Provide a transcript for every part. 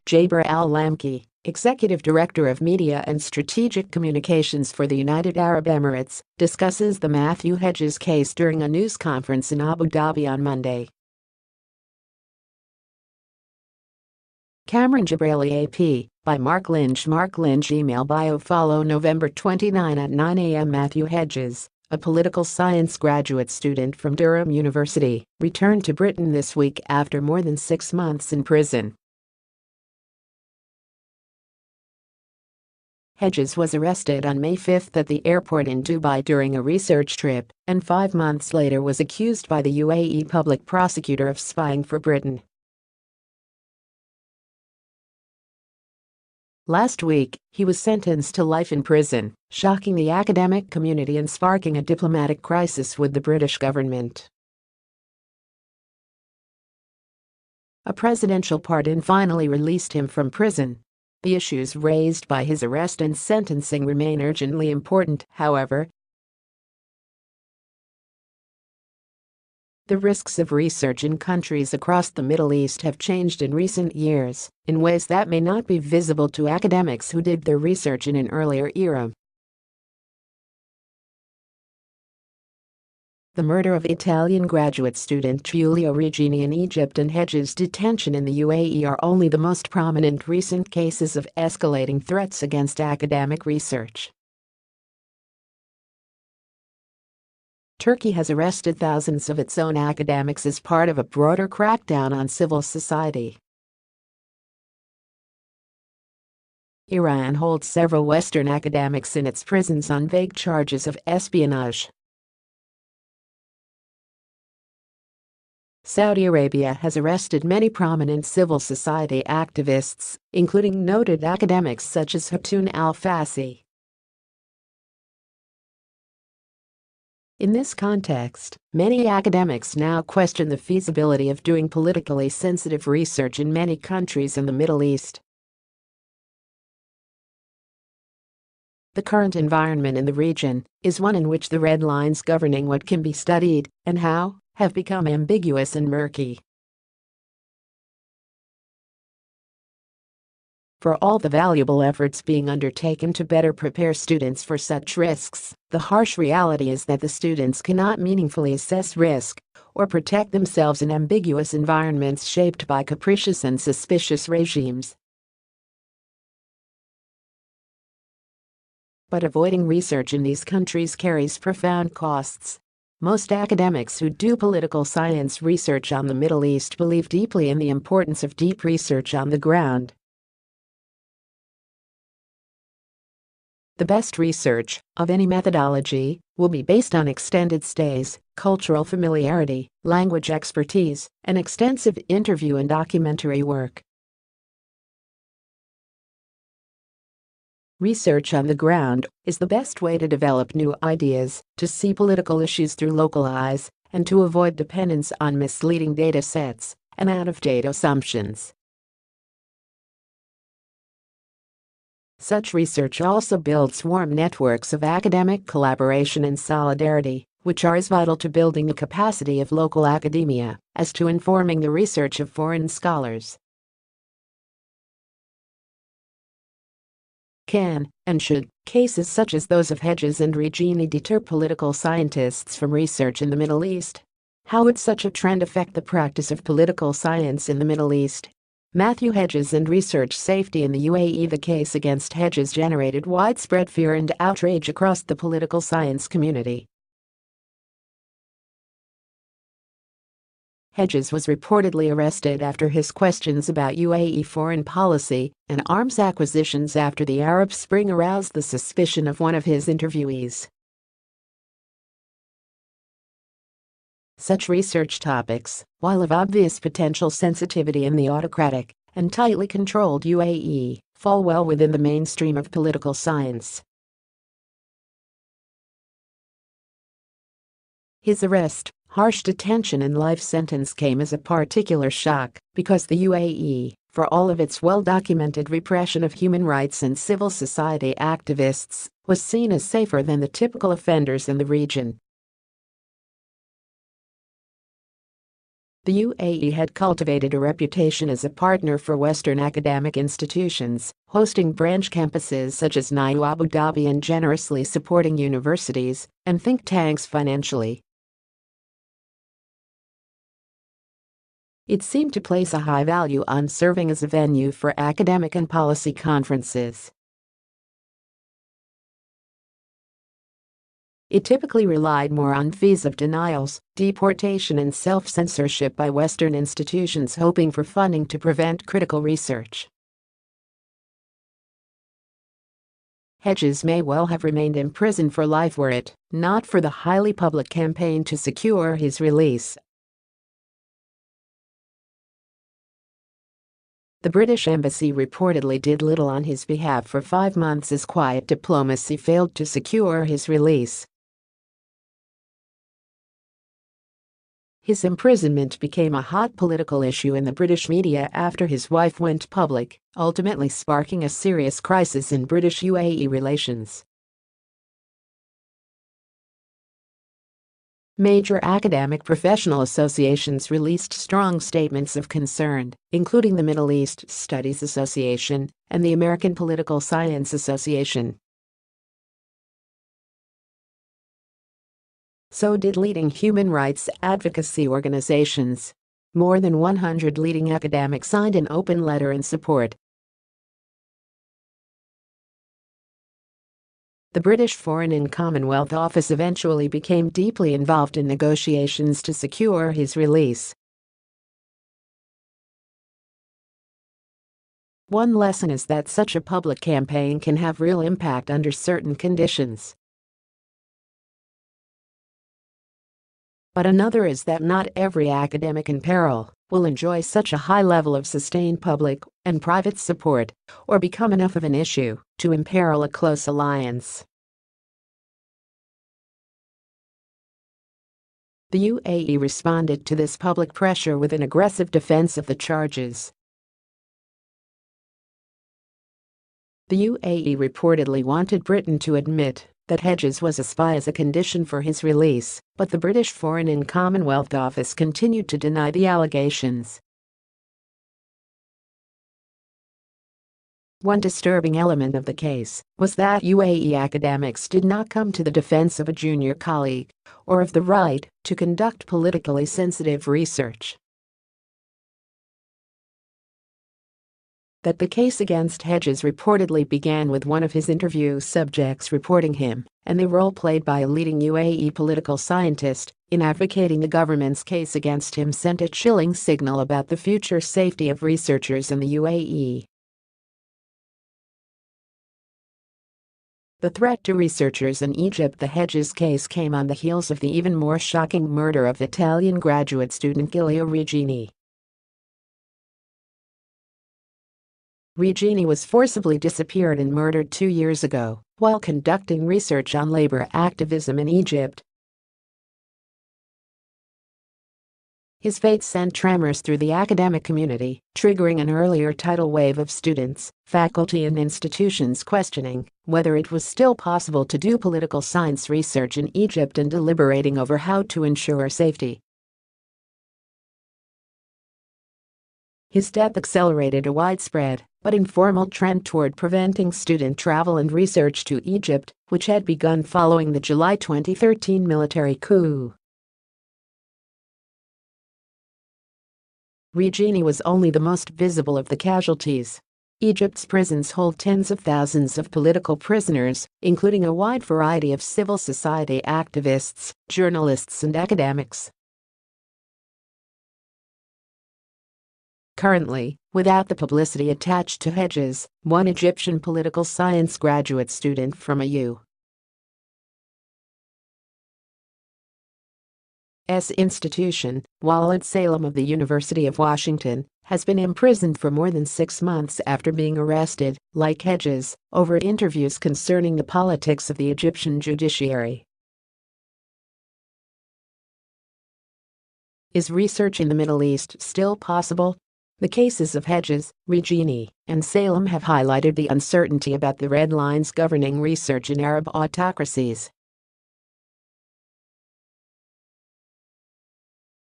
Jaber Al-Lamki, Executive Director of Media and Strategic Communications for the United Arab Emirates, discusses the Matthew Hedges case during a news conference in Abu Dhabi on Monday. Cameron Jabrali AP, by Mark Lynch. Mark Lynch email bio follow November 29 at 9 a.m. Matthew Hedges, a political science graduate student from Durham University, returned to Britain this week after more than 6 months in prison. Hedges was arrested on May 5 at the airport in Dubai during a research trip, and 5 months later was accused by the UAE public prosecutor of spying for Britain. Last week, he was sentenced to life in prison, shocking the academic community and sparking a diplomatic crisis with the British government. A presidential pardon finally released him from prison. The issues raised by his arrest and sentencing remain urgently important, however. The risks of research in countries across the Middle East have changed in recent years, in ways that may not be visible to academics who did their research in an earlier era. The murder of Italian graduate student Giulio Regeni in Egypt and Hedges' detention in the UAE are only the most prominent recent cases of escalating threats against academic research. Turkey has arrested thousands of its own academics as part of a broader crackdown on civil society. Iran holds several Western academics in its prisons on vague charges of espionage. Saudi Arabia has arrested many prominent civil society activists, including noted academics such as Hatun al-Fassi. In this context, many academics now question the feasibility of doing politically sensitive research in many countries in the Middle East. The current environment in the region is one in which the red lines governing what can be studied and how have become ambiguous and murky. For all the valuable efforts being undertaken to better prepare students for such risks, the harsh reality is that the students cannot meaningfully assess risk or protect themselves in ambiguous environments shaped by capricious and suspicious regimes. But avoiding research in these countries carries profound costs. Most academics who do political science research on the Middle East believe deeply in the importance of deep research on the ground. The best research, of any methodology, will be based on extended stays, cultural familiarity, language expertise, and extensive interview and documentary work. Research on the ground is the best way to develop new ideas, to see political issues through local eyes, and to avoid dependence on misleading data sets and out-of-date assumptions. Such research also builds warm networks of academic collaboration and solidarity, which are as vital to building the capacity of local academia as to informing the research of foreign scholars. Can and should cases such as those of Hedges and Regeni deter political scientists from research in the Middle East? How would such a trend affect the practice of political science in the Middle East? Matthew Hedges and research safety in the UAE. The case against Hedges generated widespread fear and outrage across the political science community. Hedges was reportedly arrested after his questions about UAE foreign policy and arms acquisitions after the Arab Spring aroused the suspicion of one of his interviewees. Such research topics, while of obvious potential sensitivity in the autocratic and tightly controlled UAE, fall well within the mainstream of political science. His arrest, harsh detention and life sentence came as a particular shock because the UAE, for all of its well-documented repression of human rights and civil society activists, was seen as safer than the typical offenders in the region. The UAE had cultivated a reputation as a partner for Western academic institutions, hosting branch campuses such as NIU Abu Dhabi and generously supporting universities and think tanks financially. It seemed to place a high value on serving as a venue for academic and policy conferences. It typically relied more on fees of denials, deportation and self-censorship by Western institutions hoping for funding to prevent critical research. Hedges may well have remained in prison for life were it not for the highly public campaign to secure his release. The British embassy reportedly did little on his behalf for 5 months as quiet diplomacy failed to secure his release. His imprisonment became a hot political issue in the British media after his wife went public, ultimately sparking a serious crisis in British-UAE relations. Major academic professional associations released strong statements of concern, including the Middle East Studies Association and the American Political Science Association. So did leading human rights advocacy organizations. More than 100 leading academics signed an open letter in support. The British Foreign and Commonwealth Office eventually became deeply involved in negotiations to secure his release. One lesson is that such a public campaign can have real impact under certain conditions. But another is that not every academic in peril will enjoy such a high level of sustained public and private support or become enough of an issue to imperil a close alliance. The UAE responded to this public pressure with an aggressive defense of the charges. The UAE reportedly wanted Britain to admit that Hedges was a spy as a condition for his release, but the British Foreign and Commonwealth Office continued to deny the allegations. One disturbing element of the case was that UAE academics did not come to the defense of a junior colleague or of the right to conduct politically sensitive research. That the case against Hedges reportedly began with one of his interview subjects reporting him and the role played by a leading UAE political scientist in advocating the government's case against him sent a chilling signal about the future safety of researchers in the UAE. The threat to researchers in Egypt. The Hedges case came on the heels of the even more shocking murder of Italian graduate student Giulio Regeni. Regeni was forcibly disappeared and murdered 2 years ago while conducting research on labor activism in Egypt. His fate sent tremors through the academic community, triggering an earlier tidal wave of students, faculty and institutions questioning whether it was still possible to do political science research in Egypt and deliberating over how to ensure safety. His death accelerated a widespread but informal trend toward preventing student travel and research to Egypt, which had begun following the July 2013 military coup. Regeni was only the most visible of the casualties. Egypt's prisons hold tens of thousands of political prisoners, including a wide variety of civil society activists, journalists and academics. Currently, without the publicity attached to Hedges, one Egyptian political science graduate student from a U.S. institution, Walid Salem of the University of Washington, has been imprisoned for more than 6 months after being arrested, like Hedges, over interviews concerning the politics of the Egyptian judiciary. Is research in the Middle East still possible? The cases of Hedges, Regeni, and Salem have highlighted the uncertainty about the red lines governing research in Arab autocracies.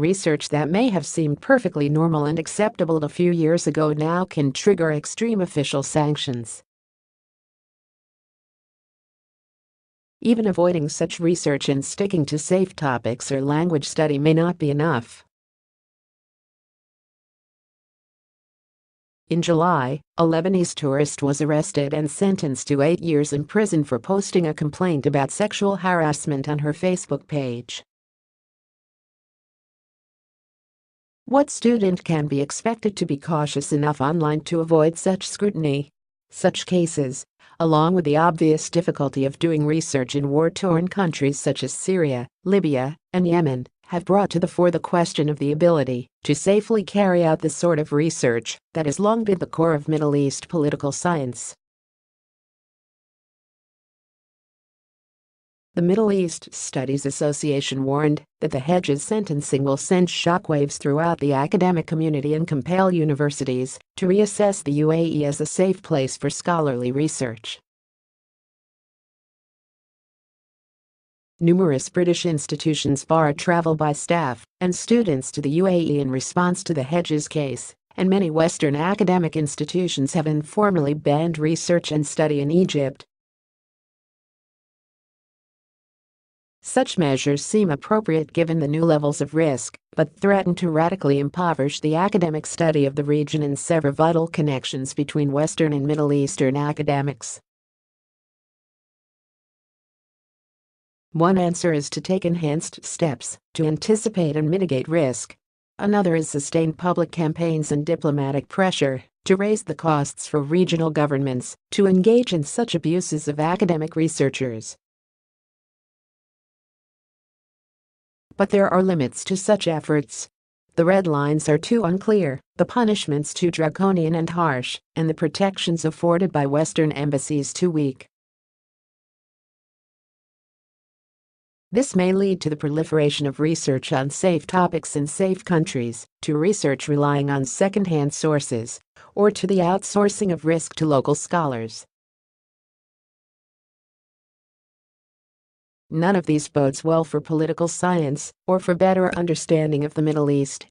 Research that may have seemed perfectly normal and acceptable a few years ago now can trigger extreme official sanctions. Even avoiding such research and sticking to safe topics or language study may not be enough. In July, a Lebanese tourist was arrested and sentenced to 8 years in prison for posting a complaint about sexual harassment on her Facebook page. What student can be expected to be cautious enough online to avoid such scrutiny? Such cases, along with the obvious difficulty of doing research in war-torn countries such as Syria, Libya, and Yemen, have brought to the fore the question of the ability to safely carry out the sort of research that has long been the core of Middle East political science. The Middle East Studies Association warned that the Hedges sentencing will send shockwaves throughout the academic community and compel universities to reassess the UAE as a safe place for scholarly research. Numerous British institutions bar travel by staff and students to the UAE in response to the Hedges case, and many Western academic institutions have informally banned research and study in Egypt. Such measures seem appropriate given the new levels of risk, but threaten to radically impoverish the academic study of the region and sever vital connections between Western and Middle Eastern academics. One answer is to take enhanced steps to anticipate and mitigate risk. Another is sustained public campaigns and diplomatic pressure to raise the costs for regional governments to engage in such abuses of academic researchers. But there are limits to such efforts. The red lines are too unclear, the punishments too draconian and harsh, and the protections afforded by Western embassies too weak. This may lead to the proliferation of research on safe topics in safe countries, to research relying on second-hand sources, or to the outsourcing of risk to local scholars. None of these bodes well for political science or for better understanding of the Middle East.